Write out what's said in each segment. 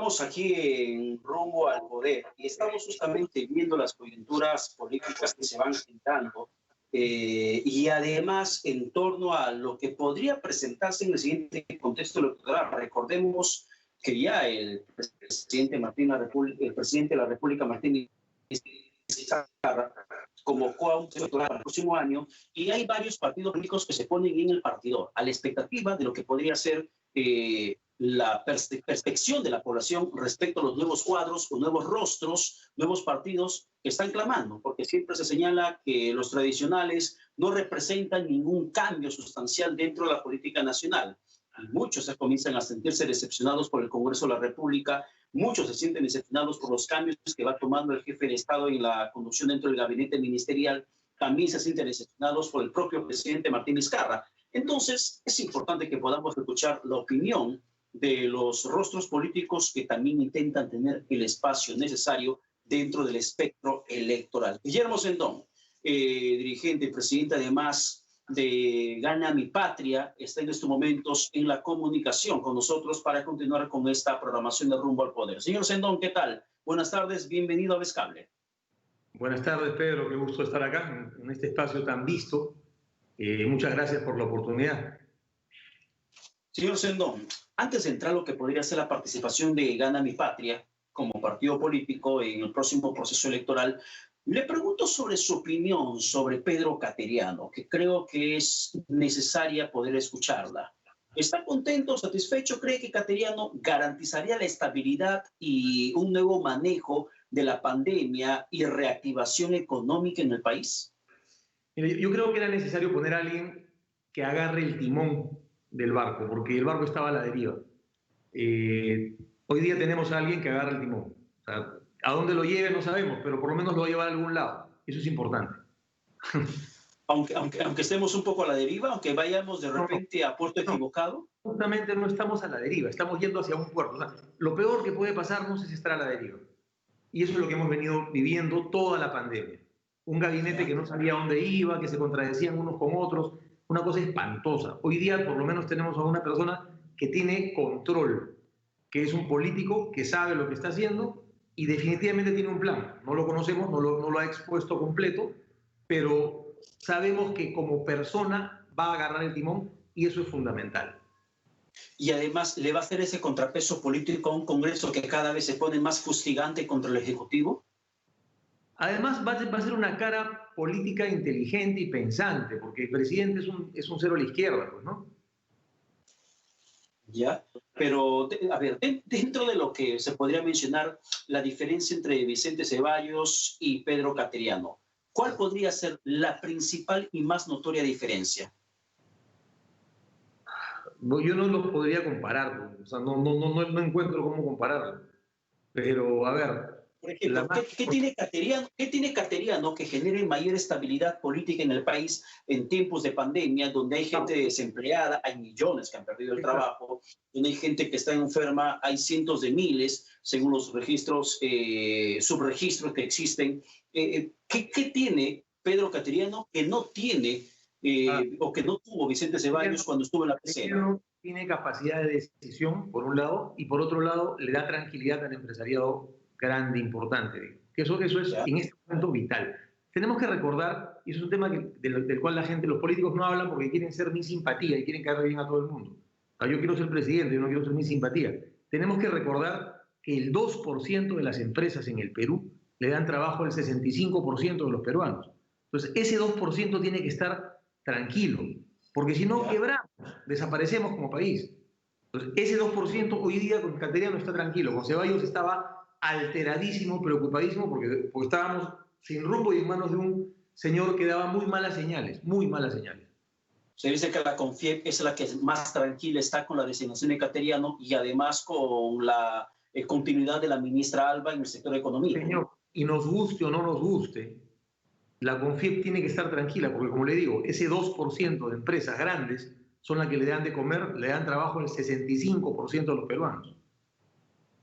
Continuamos aquí en Rumbo al Poder y estamos justamente viendo las coyunturas políticas que se van dando y además en torno a lo que podría presentarse en el siguiente contexto electoral. Recordemos que ya el presidente de la República, Martín Vizcarra, convocó a un electoral para el próximo año y hay varios partidos políticos que se ponen en el partidor a la expectativa de lo que podría ser la percepción de la población respecto a los nuevos cuadros o nuevos rostros, nuevos partidos que están clamando, porque siempre se señala que los tradicionales no representan ningún cambio sustancial dentro de la política nacional. Y muchos se comienzan a sentirse decepcionados por el Congreso de la República, muchos se sienten decepcionados por los cambios que va tomando el jefe de Estado en la conducción dentro del gabinete ministerial, también se sienten decepcionados por el propio presidente Martín Vizcarra. Entonces, es importante que podamos escuchar la opinión de los rostros políticos que también intentan tener el espacio necesario dentro del espectro electoral. Guillermo Sendón, dirigente y presidente además de Gana Mi Patria, está en estos momentos en la comunicación con nosotros para continuar con esta programación de Rumbo al Poder. Señor Sendón, ¿qué tal? Buenas tardes, bienvenido a Vescable. Buenas tardes, Pedro, qué gusto estar acá en este espacio tan visto. Muchas gracias por la oportunidad. Señor Sendón, antes de entrar a lo que podría ser la participación de Gana Mi Patria como partido político en el próximo proceso electoral, le pregunto sobre su opinión sobre Pedro Cateriano, que creo que es necesaria poder escucharla. ¿Está contento, satisfecho? ¿Cree que Cateriano garantizaría la estabilidad y un nuevo manejo de la pandemia y reactivación económica en el país? Mire, yo creo que era necesario poner a alguien que agarre el timón del barco, porque el barco estaba a la deriva. Hoy día tenemos a alguien que agarra el timón. O sea, a dónde lo lleve no sabemos, pero por lo menos lo va a llevar a algún lado. Eso es importante. Aunque estemos un poco a la deriva, aunque vayamos de repente a puerto equivocado. Justamente no estamos a la deriva, estamos yendo hacia un puerto. O sea, lo peor que puede pasarnos es estar a la deriva. Y eso es lo que hemos venido viviendo toda la pandemia. Un gabinete que no sabía dónde iba, que se contradecían unos con otros, una cosa espantosa. Hoy día por lo menos tenemos a una persona que tiene control, que es un político que sabe lo que está haciendo y definitivamente tiene un plan. No lo conocemos, no lo ha expuesto completo, pero sabemos que como persona va a agarrar el timón y eso es fundamental. Y además le va a hacer ese contrapeso político a un Congreso que cada vez se pone más fustigante contra el Ejecutivo. Además va a ser una cara política inteligente y pensante, porque el presidente es un cero a la izquierda, pues, ¿no? Ya, pero a ver, dentro de lo que se podría mencionar la diferencia entre Vicente Ceballos y Pedro Cateriano, ¿cuál podría ser la principal y más notoria diferencia? Yo no los podría comparar, o sea, no encuentro cómo compararlo. Pero, a ver... Por ejemplo, ¿qué tiene Cateriano que genere mayor estabilidad política en el país en tiempos de pandemia, donde hay gente desempleada, hay millones que han perdido el trabajo, donde hay gente que está enferma, hay cientos de miles, según los registros, subregistros que existen? ¿Qué tiene Pedro Cateriano que no tiene o que no tuvo Vicente Ceballos cuando estuvo en la presidencia? Tiene capacidad de decisión, por un lado, y por otro lado, le da tranquilidad al empresariado grande, importante. Que eso es en este momento vital. Tenemos que recordar, y eso es un tema del cual los políticos no hablan porque quieren ser mi simpatía y quieren caer bien a todo el mundo. O sea, yo quiero ser presidente, yo no quiero ser mi simpatía. Tenemos que recordar que el 2% de las empresas en el Perú le dan trabajo al 65% de los peruanos. Entonces, ese 2% tiene que estar tranquilo, porque si no quebramos, desaparecemos como país. Entonces, ese 2% hoy día con Cateriano está tranquilo, con Ceballos estaba alteradísimo, preocupadísimo, porque estábamos sin rumbo y en manos de un señor que daba muy malas señales, muy malas señales. Se dice que la CONFIEP es la que más tranquila está con la designación de Cateriano y además con la continuidad de la ministra Alba en el sector de economía. Señor, y nos guste o no nos guste, la CONFIEP tiene que estar tranquila, porque como le digo, ese 2% de empresas grandes son las que le dan de comer, le dan trabajo al 65% de los peruanos.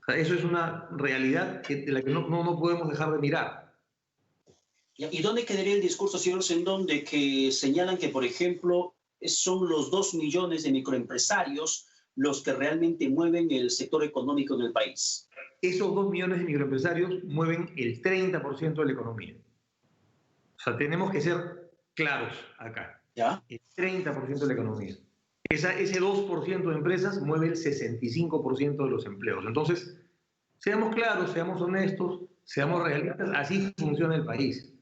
O sea, eso es una realidad de la que no podemos dejar de mirar. ¿Y dónde quedaría el discurso, señor Sendón, de que señalan que, por ejemplo, son los 2 millones de microempresarios los que realmente mueven el sector económico en el país? esos 2 millones de microempresarios mueven el 30% de la economía. O sea, tenemos que ser claros acá. ¿Ya? El 30% de la economía. Ese 2% de empresas mueve el 65% de los empleos. Entonces, seamos claros, seamos honestos, seamos realistas, así funciona el país.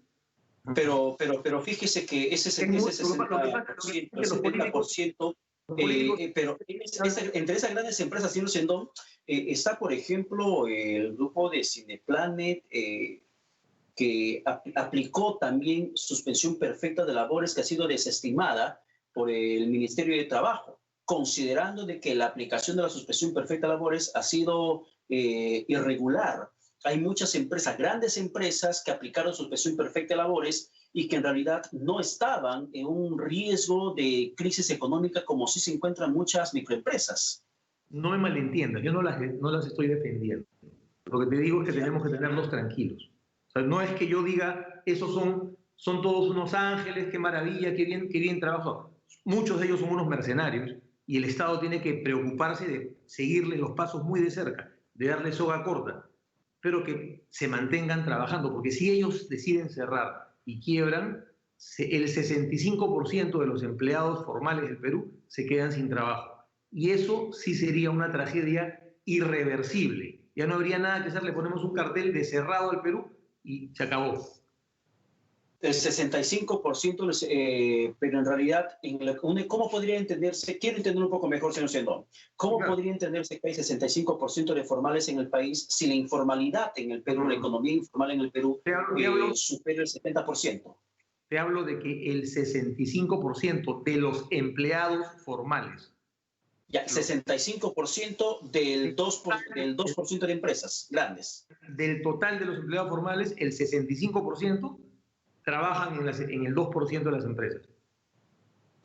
Pero fíjese que ese 60%, 70%, pero entre esas grandes empresas, señor Sendón, está, por ejemplo, el grupo de Cineplanet, que aplicó también suspensión perfecta de labores, que ha sido desestimada por el Ministerio de Trabajo, considerando de que la aplicación de la suspensión perfecta de labores ha sido irregular. Hay muchas empresas, grandes empresas, que aplicaron suspensión perfecta de labores y que en realidad no estaban en un riesgo de crisis económica como sí se encuentran muchas microempresas. No me malentiendas, yo no las estoy defendiendo. Lo que te digo es que tenemos que tenerlos tranquilos. O sea, no es que yo diga, esos son todos unos ángeles, qué maravilla, qué bien trabajan. Muchos de ellos son unos mercenarios y el Estado tiene que preocuparse de seguirles los pasos muy de cerca, de darles soga corta, pero que se mantengan trabajando, porque si ellos deciden cerrar y quiebran, el 65% de los empleados formales del Perú se quedan sin trabajo. Y eso sí sería una tragedia irreversible. Ya no habría nada que hacer, le ponemos un cartel de cerrado al Perú y se acabó. El 65%, pero en realidad, ¿cómo podría entenderse? Quiero entender un poco mejor, señor Sendón. ¿Cómo podría entenderse que hay 65% de formales en el país si la informalidad en el Perú, la economía informal en el Perú, supera el 70%? Te hablo de que el 65% de los empleados formales. Ya, 65% del 2% de empresas grandes. Del total de los empleados formales, el 65% trabajan en el 2% de las empresas.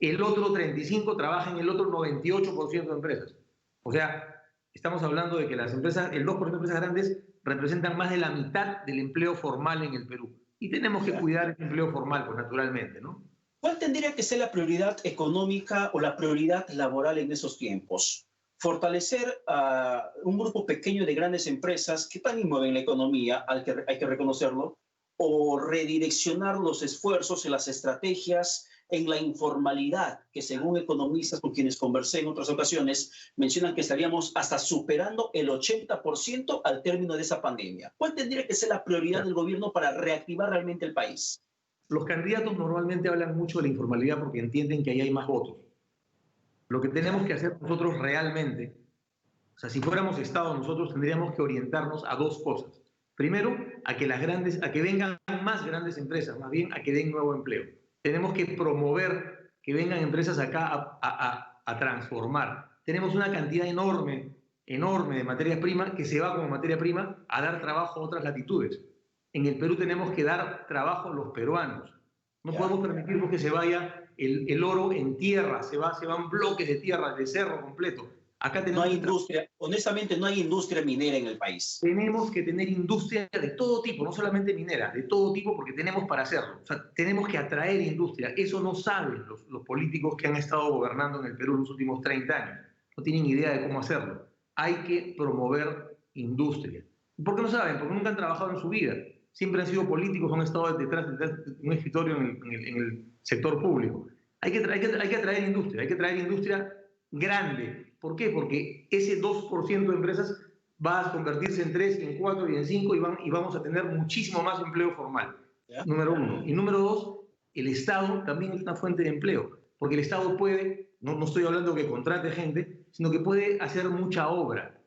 El otro 35% trabaja en el otro 98% de empresas. O sea, estamos hablando de que las empresas, el 2% de empresas grandes representan más de la mitad del empleo formal en el Perú. Y tenemos que cuidar el empleo formal, pues naturalmente, ¿no? ¿Cuál tendría que ser la prioridad económica o la prioridad laboral en esos tiempos? Fortalecer a un grupo pequeño de grandes empresas que también mueven la economía, hay que reconocerlo, o redireccionar los esfuerzos y las estrategias en la informalidad, que según economistas con quienes conversé en otras ocasiones, mencionan que estaríamos hasta superando el 80% al término de esa pandemia. ¿Cuál tendría que ser la prioridad del gobierno para reactivar realmente el país? Los candidatos normalmente hablan mucho de la informalidad porque entienden que ahí hay más votos. Lo que tenemos que hacer nosotros realmente, o sea, si fuéramos Estado, nosotros tendríamos que orientarnos a dos cosas. Primero, a que vengan más grandes empresas, más bien a que den nuevo empleo. Tenemos que promover que vengan empresas acá a transformar. Tenemos una cantidad enorme de materias primas que se va como materia prima a dar trabajo a otras latitudes. En el Perú tenemos que dar trabajo a los peruanos. No podemos permitir que se vaya el oro en tierra, se van bloques de tierra, de cerro completo. Acá no hay industria, honestamente no hay industria minera en el país. Tenemos que tener industria de todo tipo, no solamente minera, de todo tipo, porque tenemos para hacerlo. O sea, tenemos que atraer industria. Eso no saben los políticos que han estado gobernando en el Perú los últimos 30 años. No tienen idea de cómo hacerlo. Hay que promover industria. ¿Por qué no saben? Porque nunca han trabajado en su vida. Siempre han sido políticos, han estado detrás de un escritorio en el sector público. Hay que atraer industria grande. ¿Por qué? Porque ese 2% de empresas va a convertirse en 3, en 4 y en 5 y vamos a tener muchísimo más empleo formal. Número uno. Y número dos, el Estado también es una fuente de empleo, porque el Estado puede, no estoy hablando que contrate gente, sino que puede hacer mucha obra.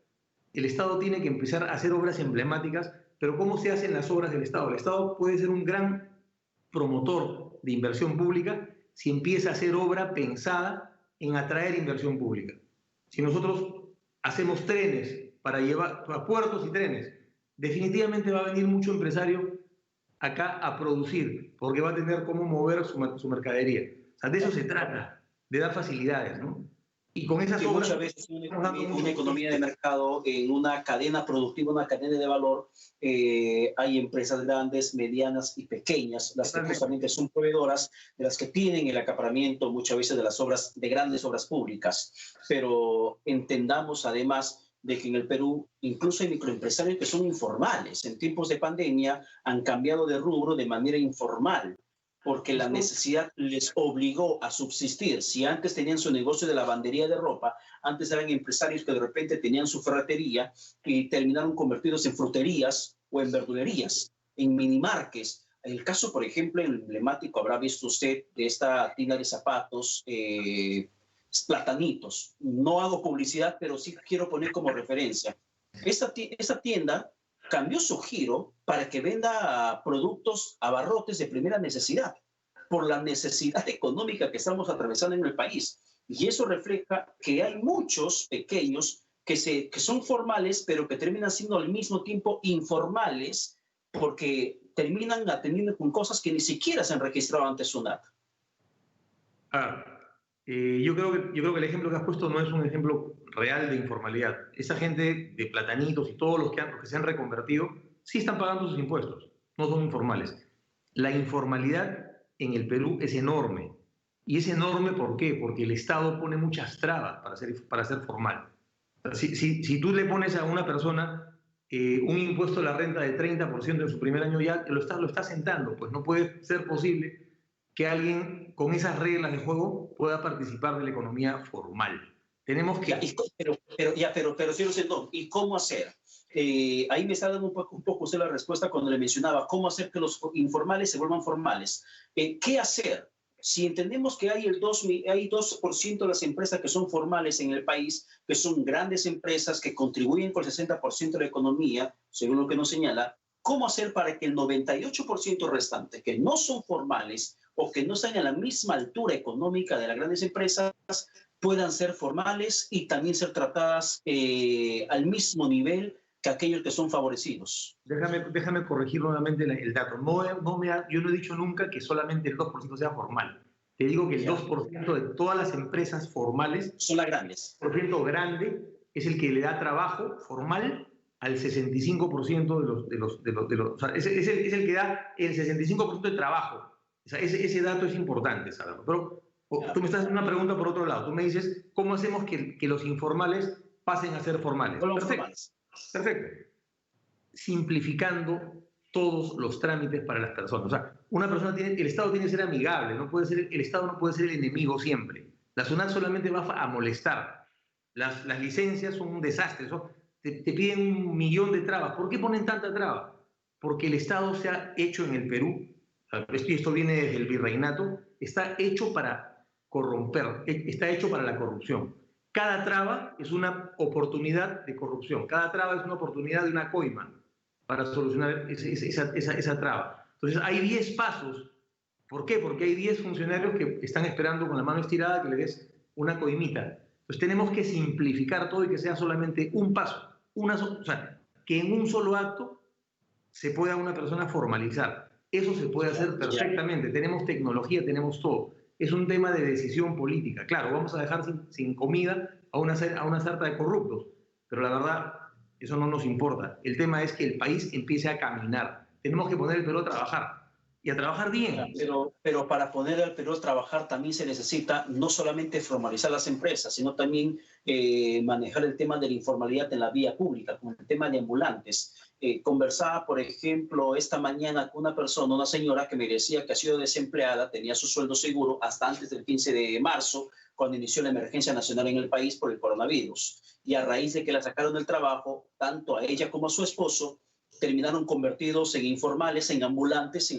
El Estado tiene que empezar a hacer obras emblemáticas, pero ¿cómo se hacen las obras del Estado? El Estado puede ser un gran promotor de inversión pública si empieza a hacer obra pensada en atraer inversión pública. Si nosotros hacemos trenes para llevar a puertos y trenes, definitivamente va a venir mucho empresario acá a producir, porque va a tener cómo mover su mercadería. O sea, de eso se trata, de dar facilidades, ¿no? Y con esas obras, muchas veces una economía de mercado, en una cadena productiva, una cadena de valor, hay empresas grandes, medianas y pequeñas, las que justamente son proveedoras, de las que tienen el acaparamiento muchas veces de las obras, de grandes obras públicas. Pero entendamos además de que en el Perú incluso hay microempresarios que son informales. En tiempos de pandemia han cambiado de rubro de manera informal, porque la necesidad les obligó a subsistir. Si antes tenían su negocio de lavandería de ropa, antes eran empresarios que de repente tenían su ferretería y terminaron convertidos en fruterías o en verdulerías, en minimarques. El caso, por ejemplo, emblemático, habrá visto usted de esta tienda de zapatos, Platanitos. No hago publicidad, pero sí quiero poner como referencia. Esta tienda cambió su giro para que venda productos, abarrotes de primera necesidad, por la necesidad económica que estamos atravesando en el país. Y eso refleja que hay muchos pequeños que son formales, pero que terminan siendo al mismo tiempo informales, porque terminan atendiendo con cosas que ni siquiera se han registrado ante SUNAT. Yo creo que el ejemplo que has puesto no es un ejemplo real de informalidad. Esa gente de Platanitos y todos los que se han reconvertido sí están pagando sus impuestos, no son informales. La informalidad en el Perú es enorme. Y es enorme, ¿por qué? Porque el Estado pone muchas trabas para ser formal. Si tú le pones a una persona un impuesto a la renta de 30% en su primer año, ya lo está sentando. Pues no puede ser posible que alguien con esas reglas de juego pueda participar de la economía formal. Tenemos que... Pero señor Sendón, ¿y cómo hacer? Ahí me está dando un poco usted la respuesta cuando le mencionaba cómo hacer que los informales se vuelvan formales. ¿Qué hacer? Si entendemos que hay 2% de las empresas que son formales en el país, que son grandes empresas que contribuyen con el 60% de la economía, según lo que nos señala, ¿cómo hacer para que el 98% restante, que no son formales o que no están a la misma altura económica de las grandes empresas, puedan ser formales y también ser tratadas al mismo nivel que aquellos que son favorecidos? Déjame corregir nuevamente el dato. Yo no he dicho nunca que solamente el 2% sea formal. Te digo que el 2% de todas las empresas formales son las grandes. El 2% grande es el que le da trabajo formal al 65% de los o sea, es el que da el 65% de trabajo. O sea, ese dato es importante saberlo. Pero tú me estás haciendo una pregunta por otro lado. Tú me dices, ¿cómo hacemos que los informales pasen a ser formales? Perfecto. Simplificando todos los trámites para las personas. O sea, el Estado tiene que ser amigable, el Estado no puede ser el enemigo siempre. La SUNAT solamente va a molestar. Las licencias son un desastre. Te piden 1.000.000 de trabas. ¿Por qué ponen tanta traba? Porque el Estado se ha hecho en el Perú, esto viene desde el virreinato, está hecho para corromper, está hecho para la corrupción. Cada traba es una oportunidad de corrupción, cada traba es una oportunidad de una coima para solucionar esa traba. Entonces hay 10 pasos. ¿Por qué? Porque hay 10 funcionarios que están esperando con la mano estirada que le des una coimita. Entonces tenemos que simplificar todo y que sea solamente un paso. O sea, que en un solo acto se pueda una persona formalizar. Eso se puede hacer perfectamente. Tenemos tecnología, tenemos todo. Es un tema de decisión política. Claro, vamos a dejar sin comida a una sarta de corruptos, pero la verdad, eso no nos importa. El tema es que el país empiece a caminar. Tenemos que poner el Perú a trabajar y a trabajar bien. Pero para poner al Perú a trabajar también se necesita no solamente formalizar las empresas, sino también manejar el tema de la informalidad en la vía pública, como el tema de ambulantes. Conversaba, por ejemplo, esta mañana con una señora que me decía que ha sido desempleada, tenía su sueldo seguro hasta antes del 15 de marzo, cuando inició la emergencia nacional en el país por el coronavirus. Y a raíz de que la sacaron del trabajo, tanto a ella como a su esposo, terminaron convertidos en informales, en ambulantes,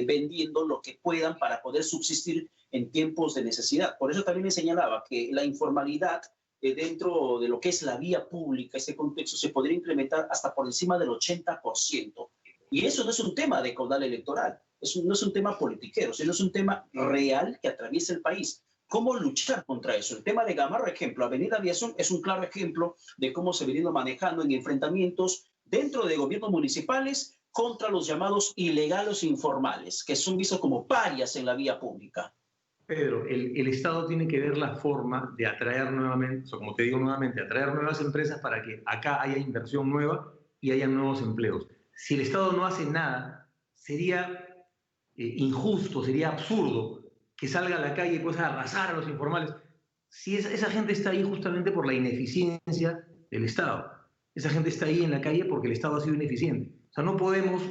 vendiendo lo que puedan para poder subsistir en tiempos de necesidad. Por eso también me señalaba que la informalidad dentro de lo que es la vía pública, este contexto, se podría implementar hasta por encima del 80%. Y eso no es un tema de caudal electoral, no es un tema politiquero, sino es un tema real que atraviesa el país. ¿Cómo luchar contra eso? El tema de Gamarra, ejemplo, Avenida Aviación es un claro ejemplo de cómo se ha venido manejando en enfrentamientos dentro de gobiernos municipales contra los llamados ilegales informales, que son vistos como parias en la vía pública. Pedro, el Estado tiene que ver la forma de atraer nuevamente, o como te digo nuevamente, atraer nuevas empresas para que acá haya inversión nueva y haya nuevos empleos. Si el Estado no hace nada, sería injusto, sería absurdo que salga a la calle y pues a arrasar a los informales. Si esa gente está ahí justamente por la ineficiencia del Estado. Esa gente está ahí en la calle porque el Estado ha sido ineficiente. O sea, no podemos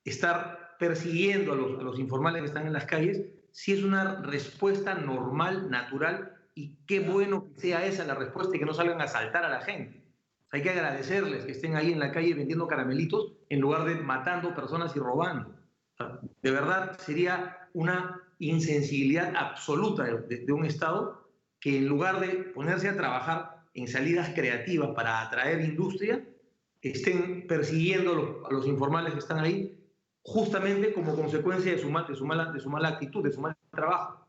estar persiguiendo a los informales que están en las calles si es una respuesta normal, natural, y qué bueno que sea esa la respuesta y que no salgan a asaltar a la gente. O sea, hay que agradecerles que estén ahí en la calle vendiendo caramelitos en lugar de matando personas y robando. O sea, de verdad sería una insensibilidad absoluta de un Estado que en lugar de ponerse a trabajar en salidas creativas para atraer industria, estén persiguiendo a los informales que están ahí justamente como consecuencia de su mala actitud, de su mal trabajo.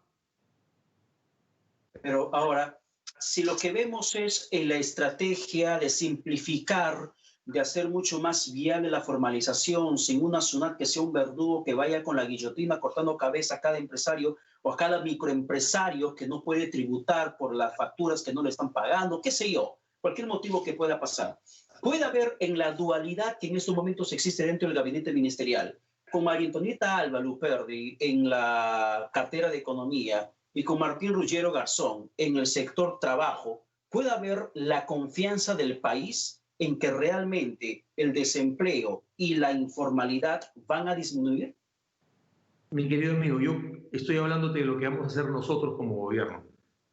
Pero ahora, si lo que vemos es la estrategia de simplificar, de hacer mucho más viable la formalización, sin una SUNAT que sea un verdugo que vaya con la guillotina cortando cabeza a cada empresario o a cada microempresario que no puede tributar por las facturas que no le están pagando, qué sé yo, cualquier motivo que pueda pasar. Puede haber en la dualidad que en estos momentos existe dentro del gabinete ministerial, con María Antonieta Alba Luperdi en la cartera de Economía y con Martín Ruggiero Garzón en el sector trabajo, puede haber la confianza del país en que realmente el desempleo y la informalidad van a disminuir? Mi querido amigo, yo estoy hablándote de lo que vamos a hacer nosotros como gobierno.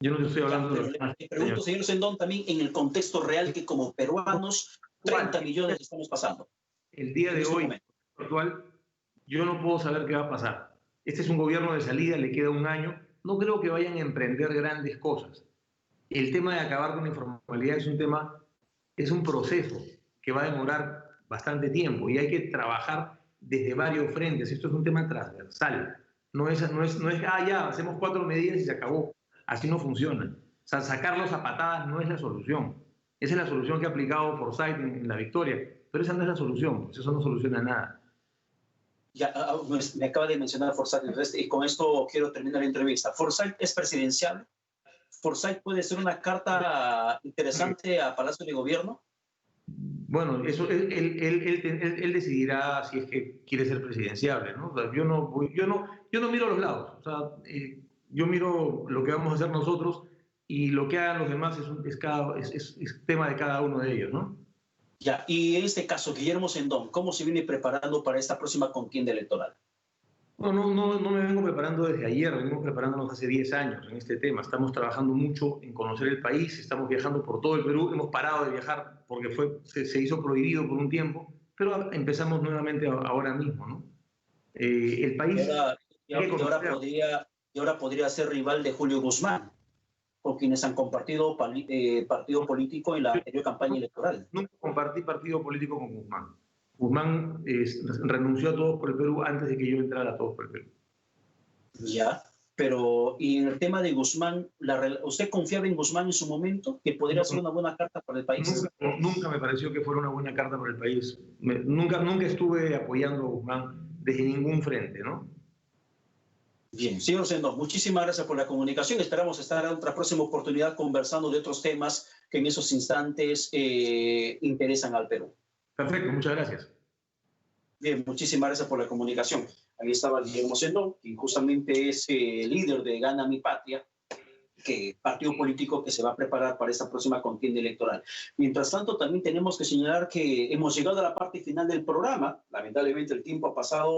Yo no te estoy hablando de lo que... Le pregunto, señor Sendón, también en el contexto real que como peruanos 30 millones estamos pasando. El día de hoy, actual, yo no puedo saber qué va a pasar. Este es un gobierno de salida, le queda un año. No creo que vayan a emprender grandes cosas. El tema de acabar con la informalidad es un proceso que va a demorar bastante tiempo y hay que trabajar desde varios frentes. Esto es un tema transversal. No es ya, hacemos 4 medidas y se acabó. Así no funciona. O sea, sacarlos a patadas no es la solución. Esa es la solución que ha aplicado Forsyth en la victoria, pero esa no es la solución, pues eso no soluciona nada. Ya, me acaba de mencionar Forsyth y con esto quiero terminar la entrevista. ¿Forsyth es presidencial? ¿Forsyth puede ser una carta interesante a Palacio de Gobierno? Bueno, eso él decidirá si es que quiere ser presidenciable, ¿no? O sea, yo no miro a los lados. O sea, yo miro lo que vamos a hacer nosotros y lo que hagan los demás es tema de cada uno de ellos, ¿no? Ya, y en este caso, Guillermo Sendón, ¿cómo se viene preparando para esta próxima contienda electoral? No me vengo preparando desde ayer, venimos preparándonos hace 10 años en este tema. Estamos trabajando mucho en conocer el país, estamos viajando por todo el Perú, hemos parado de viajar porque se hizo prohibido por un tiempo, pero empezamos nuevamente ahora mismo, ¿no? El país... Y ahora podría ser rival de Julio Guzmán, con quienes han compartido partido político en la anterior campaña electoral. Nunca compartí partido político con Guzmán. Guzmán renunció a Todos por el Perú antes de que yo entrara a Todos por el Perú. Ya, pero y en el tema de Guzmán, ¿usted confiaba en Guzmán en su momento que podría ser una buena carta para el país? Nunca me pareció que fuera una buena carta para el país. Nunca estuve apoyando a Guzmán desde ningún frente, ¿no? Bien, señor Sendón, muchísimas gracias por la comunicación. Esperamos estar en otra próxima oportunidad conversando de otros temas que en esos instantes interesan al Perú. Perfecto, muchas gracias. Bien, muchísimas gracias por la comunicación. Ahí estaba Guillermo Sendón, quien justamente es líder de Gana Mi Patria, partido político que se va a preparar para esta próxima contienda electoral. Mientras tanto, también tenemos que señalar que hemos llegado a la parte final del programa. Lamentablemente el tiempo ha pasado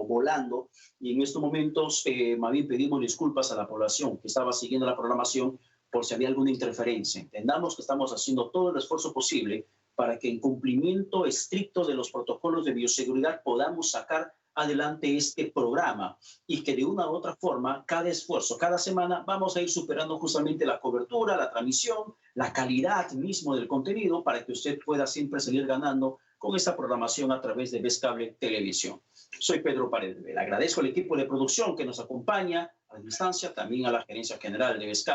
volando y en estos momentos más bien pedimos disculpas a la población que estaba siguiendo la programación por si había alguna interferencia. Entendamos que estamos haciendo todo el esfuerzo posible para que en cumplimiento estricto de los protocolos de bioseguridad podamos sacar adelante este programa y que de una u otra forma, cada esfuerzo, cada semana, vamos a ir superando justamente la cobertura, la transmisión, la calidad mismo del contenido para que usted pueda siempre seguir ganando con esta programación a través de Vez Cable Televisión. Soy Pedro Paredes. Le agradezco al equipo de producción que nos acompaña a la distancia, también a la gerencia general de Vez Cable.